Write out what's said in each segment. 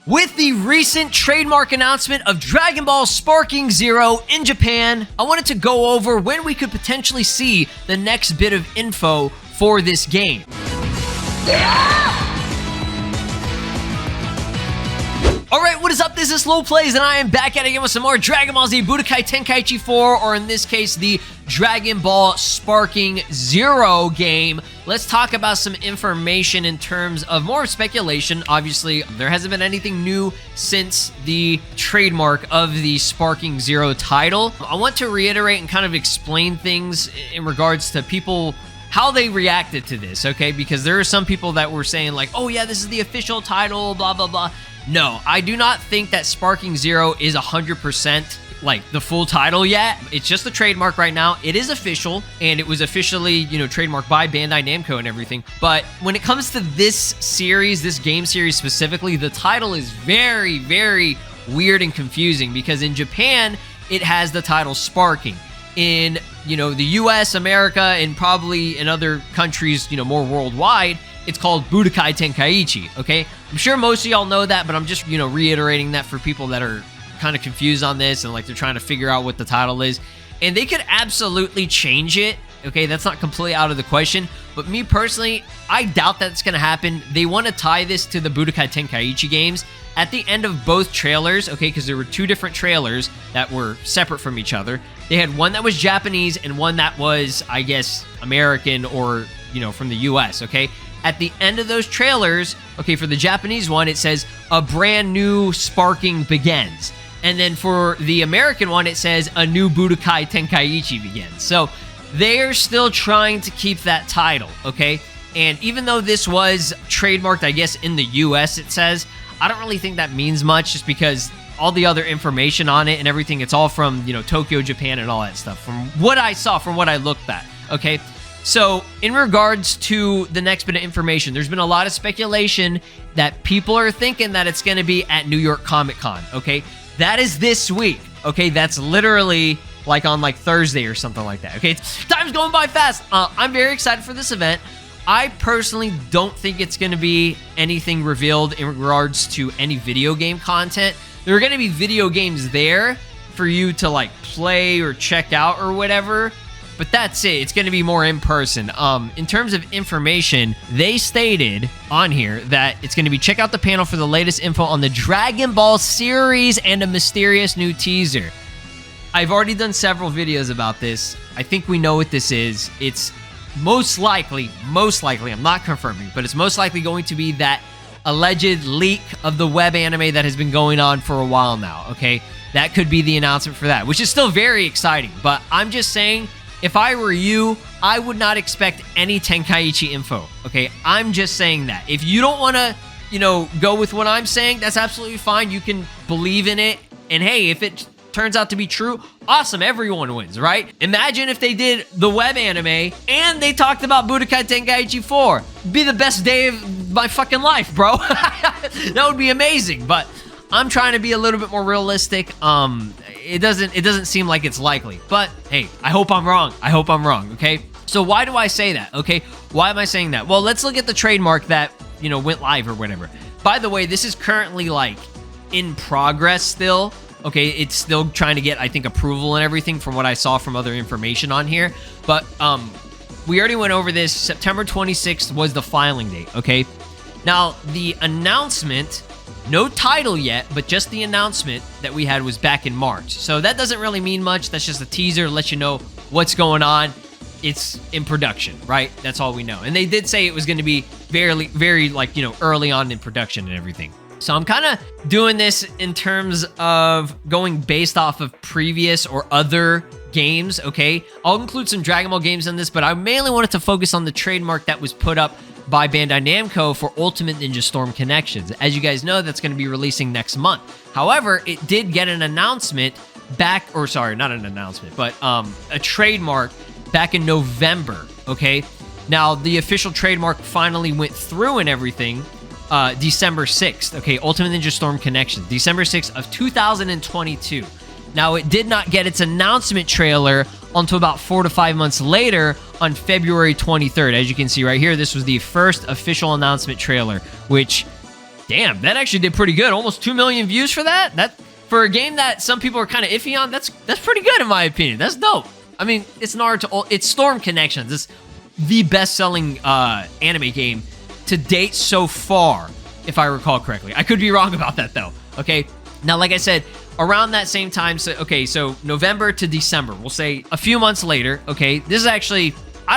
With the recent trademark announcement of Dragon Ball Sparking Zero in Japan, I wanted to go over when we could potentially see the next bit of info for this game. Alright, what is up? This is SLOplays, and I am back at it again with some more Dragon Ball Z Budokai Tenkaichi 4, or in this case, the Dragon Ball Sparking Zero game. Let's talk about some information in terms of more speculation. Obviously, there hasn't been anything new since the trademark of the Sparking Zero title. I want to reiterate and kind of explain things in regards to people, how they reacted to this, okay? Because there are some people that were saying like, oh yeah, this is the official title, blah, blah, blah. No, I do not think that Sparking Zero is 100% like the full title yet. It's just the trademark right now. It is official, and it was officially, trademarked by Bandai Namco and everything. But when it comes to this series, this game series specifically, the title is very, very weird and confusing because in Japan, it has the title Sparking. In, the US, America, and probably in other countries, more worldwide, it's called Budokai Tenkaichi, okay? I'm sure most of y'all know that, but I'm just, reiterating that for people that are kind of confused on this and like they're trying to figure out what the title is. And they could absolutely change it, okay? That's not completely out of the question. But me personally, I doubt that's going to happen. They want to tie this to the Budokai Tenkaichi games. At the end of both trailers, okay, because there were two different trailers that were separate from each other. They had one that was Japanese and one that was, I guess, American or, from the US, okay? At the end of those trailers, okay, for the Japanese one, it says, a brand new Sparking begins. And then for the American one, it says, a new Budokai Tenkaichi begins. So they're still trying to keep that title, okay? And even though this was trademarked, I guess, in the US, it says, I don't really think that means much just because all the other information on it and everything, it's all from, Tokyo, Japan, and all that stuff. From what I saw, from what I looked at, okay? So, in regards to the next bit of information, there's been a lot of speculation that people are thinking that it's going to be at New York Comic-Con, okay? That is this week, okay? That's literally like on like Thursday or something like that, okay? Time's going by fast. I'm very excited for this event. I personally don't think it's going to be anything revealed in regards to any video game content. There are going to be video games there for you to like play or check out or whatever. But that's it. It's going to be more in person. In terms of information, they stated on here that it's going to be check out the panel for the latest info on the Dragon Ball series and a mysterious new teaser. I've already done several videos about this. I think we know what this is. It's most likely, I'm not confirming, but it's most likely going to be that alleged leak of the web anime that has been going on for a while now, okay? That could be the announcement for that, which is still very exciting. But I'm just saying, if I were you, I would not expect any Tenkaichi info, okay? I'm just saying that. If you don't want to, go with what I'm saying, that's absolutely fine. You can believe in it. And hey, if it turns out to be true, awesome, everyone wins, right? Imagine if they did the web anime and they talked about Budokai Tenkaichi 4. Be the best day of my fucking life, bro. That would be amazing. But I'm trying to be a little bit more realistic. It doesn't seem like it's likely. But hey, I hope I'm wrong. Okay? So why do I say that? Okay? Why am I saying that? Well, let's look at the trademark that, went live or whatever. By the way, this is currently like in progress still. Okay, it's still trying to get, I think, approval and everything from what I saw from other information on here. But we already went over this. September 26th was the filing date, okay? Now, the announcement, no title yet, but just the announcement that we had was back in March. So that doesn't really mean much. That's just a teaser, let you know what's going on. It's in production, right? That's all we know. And they did say it was going to be very, very, like, early on in production and everything. So I'm kind of doing this in terms of going based off of previous or other games, okay? I'll include some Dragon Ball games in this, but I mainly wanted to focus on the trademark that was put up by Bandai Namco for Ultimate Ninja Storm Connections. As you guys know, that's going to be releasing next month. However, it did get an announcement back, or sorry, not an announcement, but a trademark back in November, okay? Now, the official trademark finally went through and everything, December 6th, okay, Ultimate Ninja Storm Connections, December 6th of 2022. Now, it did not get its announcement trailer until about 4 to 5 months later on February 23rd. As you can see right here, this was the first official announcement trailer, which Damn, that actually did pretty good. Almost 2 million views for that. For a game that some people are kind of iffy on, that's pretty good in my opinion. That's dope. I mean, it's Naruto. It's Storm Connections. It's the best-selling anime game to date so far, if I recall correctly. I could be wrong about that though. Okay. Now, like I said, around that same time. So November to December. We'll say a few months later. Okay. This is actually. I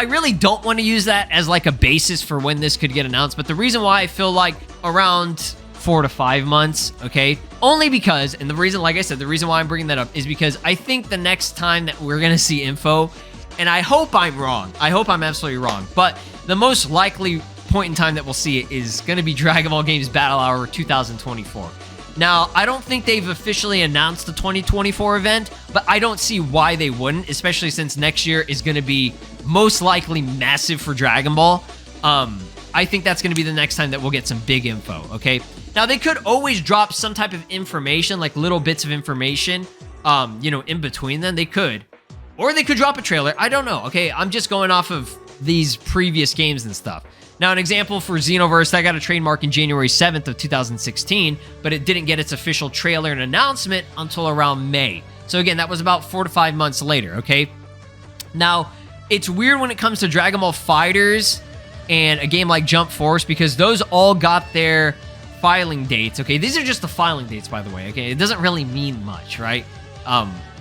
really don't want to use that as like a basis for when this could get announced. But the reason why I feel like around 4 to 5 months, okay? Only because, and the reason, like I said, the reason why I'm bringing that up is because I think the next time that we're going to see info, and I hope I'm wrong. I hope I'm absolutely wrong. But the most likely point in time that we'll see it is going to be Dragon Ball Games Battle Hour 2024. Now, I don't think they've officially announced the 2024 event, but I don't see why they wouldn't, especially since next year is going to be most likely massive for Dragon Ball. I think that's going to be the next time that we'll get some big info, okay? Now, they could always drop some type of information, like little bits of information, in between them. They could. Or they could drop a trailer. I don't know, okay? I'm just going off of these previous games and stuff. Now, an example for Xenoverse, that got a trademark in January 7th of 2016, but it didn't get its official trailer and announcement until around May. So again, that was about 4 to 5 months later, okay? Now, it's weird when it comes to Dragon Ball FighterZ and a game like Jump Force because those all got their filing dates, okay? These are just the filing dates, by the way, okay? It doesn't really mean much, right?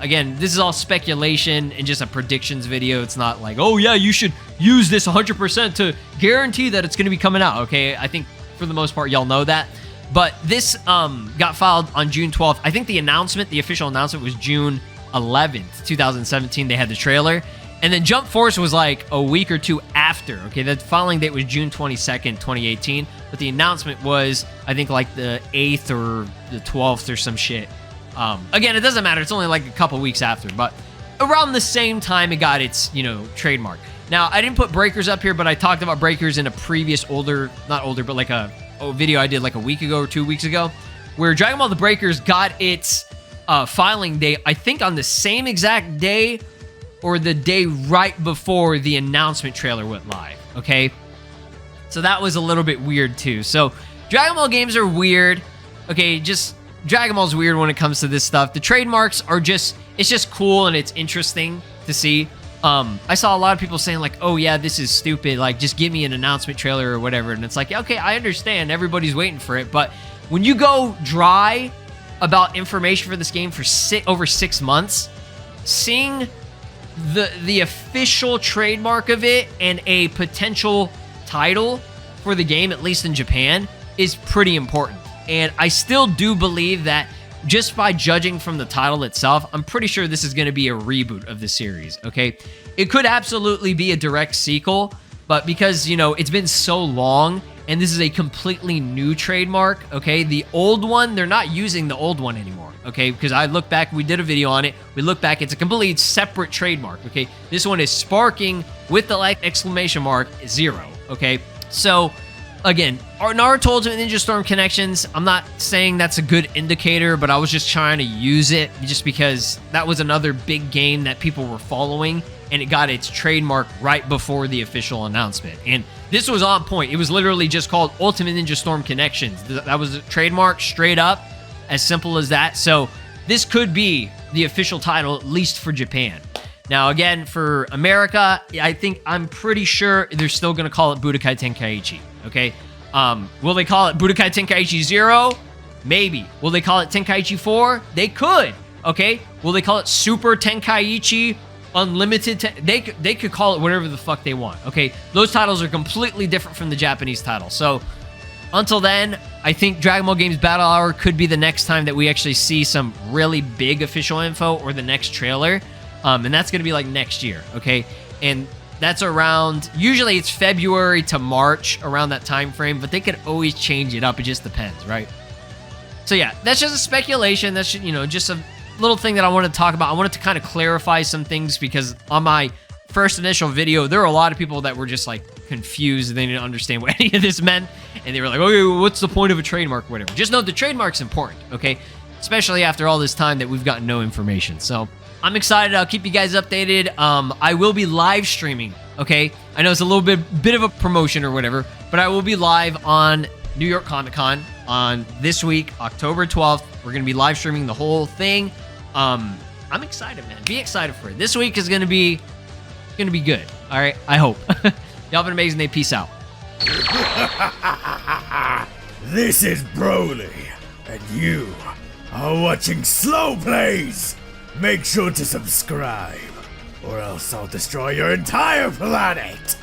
Again, this is all speculation and just a predictions video. It's not like, oh yeah, you should use this 100% to guarantee that it's going to be coming out, okay? I think for the most part, y'all know that. But this got filed on June 12th. I think the official announcement was June 11th, 2017. They had the trailer. And then Jump Force was like a week or two after, okay? The filing date was June 22nd, 2018. But the announcement was, I think, like the 8th or the 12th or some shit. Again, it doesn't matter. It's only like a couple weeks after, but around the same time it got its, trademark. Now, I didn't put Breakers up here, but I talked about Breakers in a previous but like a video I did like a week ago or 2 weeks ago, where Dragon Ball The Breakers got its filing date, I think on the same exact day or the day right before the announcement trailer went live, okay? So that was a little bit weird too. So Dragon Ball games are weird, okay? Dragon Ball's weird when it comes to this stuff. The trademarks are it's just cool and it's interesting to see. I saw a lot of people saying like, oh yeah, this is stupid. Like, just give me an announcement trailer or whatever. And it's like, okay, I understand. Everybody's waiting for it. But when you go dry about information for this game for over 6 months, seeing the official trademark of it and a potential title for the game, at least in Japan, is pretty important. And I still do believe that just by judging from the title itself, I'm pretty sure this is going to be a reboot of the series, okay? It could absolutely be a direct sequel, but because, it's been so long, and this is a completely new trademark, okay? The old one, they're not using the old one anymore, okay? Because I look back, we did a video on it, we look back, it's a completely separate trademark, okay? This one is Sparking with the exclamation mark 0, okay? So, again, our Naruto Ultimate Ninja Storm Connections, I'm not saying that's a good indicator, but I was just trying to use it just because that was another big game that people were following, and it got its trademark right before the official announcement. And this was on point. It was literally just called Ultimate Ninja Storm Connections. That was a trademark straight up, as simple as that. So this could be the official title, at least for Japan. Now, again, for America, I'm pretty sure they're still going to call it Budokai Tenkaichi, okay? Will they call it Budokai Tenkaichi 0? Maybe. Will they call it Tenkaichi 4? They could, okay? Will they call it Super Tenkaichi Unlimited? They could call it whatever the fuck they want, okay? Those titles are completely different from the Japanese title. So, until then, I think Dragon Ball Games Battle Hour could be the next time that we actually see some really big official info or the next trailer. And that's going to be like next year, okay? And that's around, usually it's February to March, around that time frame, but they could always change it up. It just depends, right? So yeah, that's just a speculation. That's, just a little thing that I wanted to talk about. I wanted to kind of clarify some things because on my first initial video, there were a lot of people that were just like confused and they didn't understand what any of this meant. And they were like, okay, what's the point of a trademark or whatever? Just know the trademark's important, okay? Especially after all this time that we've gotten no information. So I'm excited. I'll keep you guys updated. I will be live streaming, okay? I know it's a little bit of a promotion or whatever, but I will be live on New York Comic Con on this week, October 12th. We're going to be live streaming the whole thing. I'm excited, man. Be excited for it. This week is going to be good. All right, I hope. Y'all have an amazing day. Peace out. This is Broly, and you are watching SLOplays. Make sure to subscribe, or else I'll destroy your entire planet.